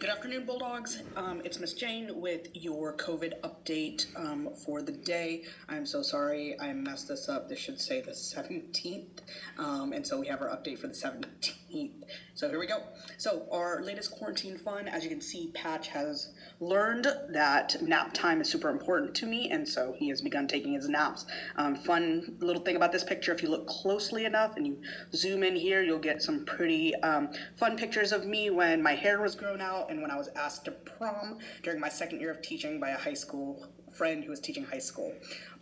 Good afternoon, Bulldogs. It's Miss Jane with your COVID update for the day. I'm so sorry I messed this up. This should say the 17th, and so we have our update for the 17th. So here we go. So our latest quarantine fun, as you can see, Patch has learned that nap time is super important to me, and so he has begun taking his naps. Fun little thing about this picture, if you look closely enough and you zoom in here, you'll get some pretty fun pictures of me when my hair was grown out and when I was asked to prom during my second year of teaching by a high school friend who was teaching high school.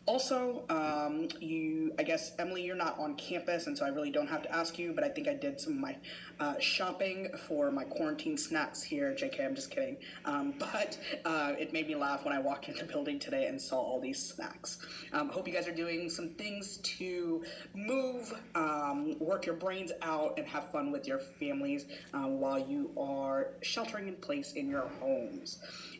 Also, I guess, Emily, you're not on campus, and so I really don't have to ask you, but I think I did some of my shopping for my quarantine snacks here. JK, I'm just kidding. But it made me laugh when I walked in the building today and saw all these snacks. Hope you guys are doing some things to move, work your brains out, and have fun with your families while you are sheltering in place in your homes.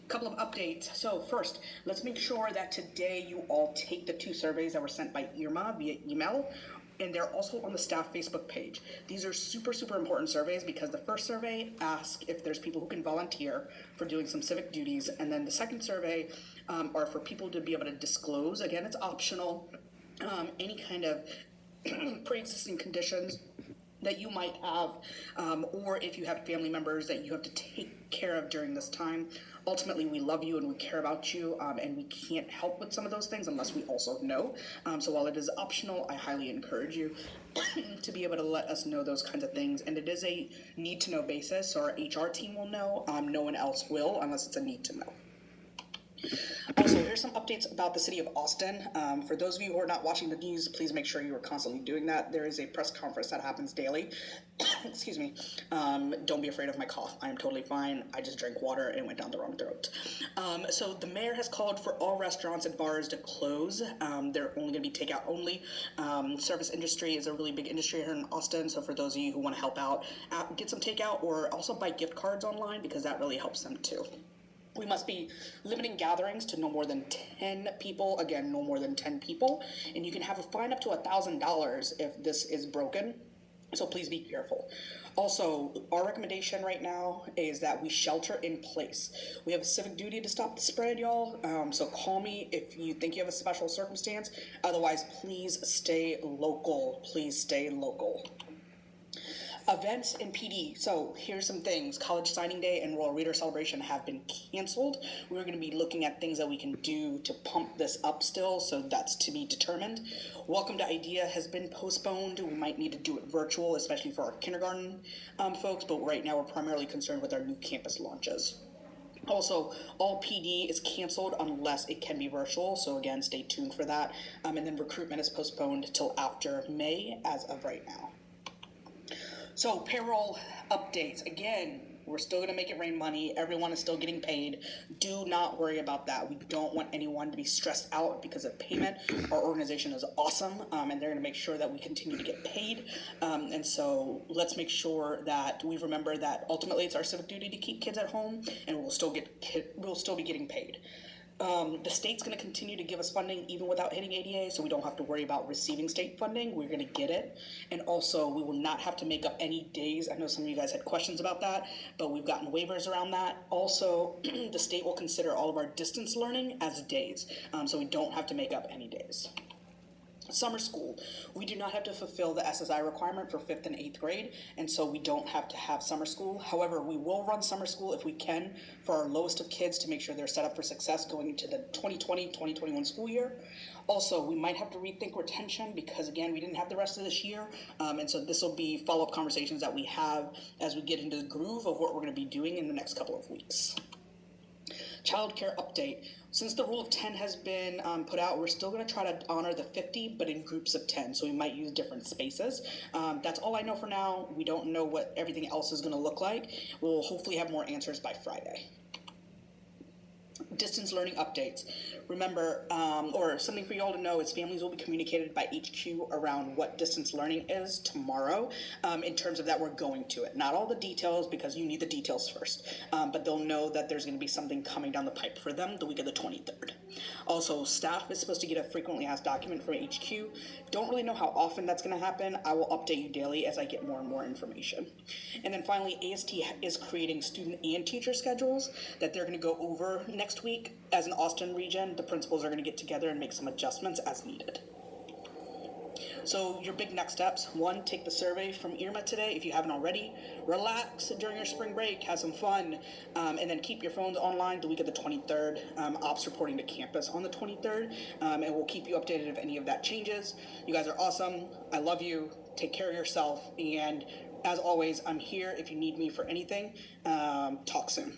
Couple of updates. So first, let's make sure that today you all take the 2 surveys that were sent by Irma via email, and they're also on the staff Facebook page. These are super, super important surveys because the first survey asks if there's people who can volunteer for doing some civic duties, and then the second survey are for people to be able to disclose, again, it's optional, any kind of pre-existing conditions that you might have, or if you have family members that you have to take care of during this time. Ultimately, we love you and we care about you, and we can't help with some of those things unless we also know. So while it is optional, I highly encourage you to be able to let us know those kinds of things. And it is a need-to-know basis, so our HR team will know. No one else will unless it's a need-to-know. Also, here's some updates about the city of Austin. For those of you who are not watching the news, please make sure you are constantly doing that. There is a press conference that happens daily. Excuse me. Don't be afraid of my cough. I am totally fine. I just drank water and it went down the wrong throat. So the mayor has called for all restaurants and bars to close. They're only going to be takeout only. Service industry is a really big industry here in Austin. So for those of you who want to help out, get some takeout or also buy gift cards online because that really helps them too. We must be limiting gatherings to no more than 10 people. Again, no more than 10 people. And you can have a fine up to $1,000 if this is broken. So please be careful. Also, our recommendation right now is that we shelter in place. We have a civic duty to stop the spread, y'all. So call me if you think you have a special circumstance. Otherwise, please stay local. Please stay local. Events and PD. So here's some things. College Signing Day and Royal Reader Celebration have been canceled. We're going to be looking at things that we can do to pump this up still, so that's to be determined. Welcome to IDEA has been postponed. We might need to do it virtual, especially for our kindergarten folks, but right now we're primarily concerned with our new campus launches. Also, all PD is canceled unless it can be virtual, so again, stay tuned for that. And then recruitment is postponed till after May as of right now. So payroll updates. Again, we're still going to make it rain money. Everyone is still getting paid. Do not worry about that. We don't want anyone to be stressed out because of payment. Our organization is awesome, and they're going to make sure that we continue to get paid. And so let's make sure that we remember that ultimately it's our civic duty to keep kids at home, and we'll still be getting paid. The state's going to continue to give us funding even without hitting ADA, so we don't have to worry about receiving state funding. We're going to get it. And also, we will not have to make up any days. I know some of you guys had questions about that, but we've gotten waivers around that. Also, the state will consider all of our distance learning as days, so we don't have to make up any days. Summer school. We do not have to fulfill the SSI requirement for 5th and 8th grade, and so we don't have to have summer school. However, we will run summer school if we can for our lowest of kids to make sure they're set up for success going into the 2020-2021 school year. Also, we might have to rethink retention because, again, we didn't have the rest of this year, and so this will be follow-up conversations that we have as we get into the groove of what we're going to be doing in the next couple of weeks. Childcare update. Since the rule of 10 has been put out, we're still going to try to honor the 50, but in groups of 10, so we might use different spaces. That's all I know for now. We don't know what everything else is going to look like. We'll hopefully have more answers by Friday. distance learning updates. Remember, or something for you all to know is families will be communicated by HQ around what distance learning is tomorrow, in terms of that we're going to it. Not all the details, because you need the details first, but they'll know that there's going to be something coming down the pipe for them the week of the 23rd. Also, staff is supposed to get a frequently asked document from HQ. Don't really know how often that's going to happen. I will update you daily as I get more and more information. And then finally, AST is creating student and teacher schedules that they're going to go over next week. As an Austin region, the principals are going to get together and make some adjustments as needed. So your big next steps: 1, take the survey from IRMA today if you haven't already. Relax during your spring break, have some fun, and then keep your phones online the week of the 23rd. Ops reporting to campus on the 23rd, and we'll keep you updated if any of that changes. You guys are awesome. I love you. Take care of yourself, and as always, I'm here if you need me for anything. Talk soon.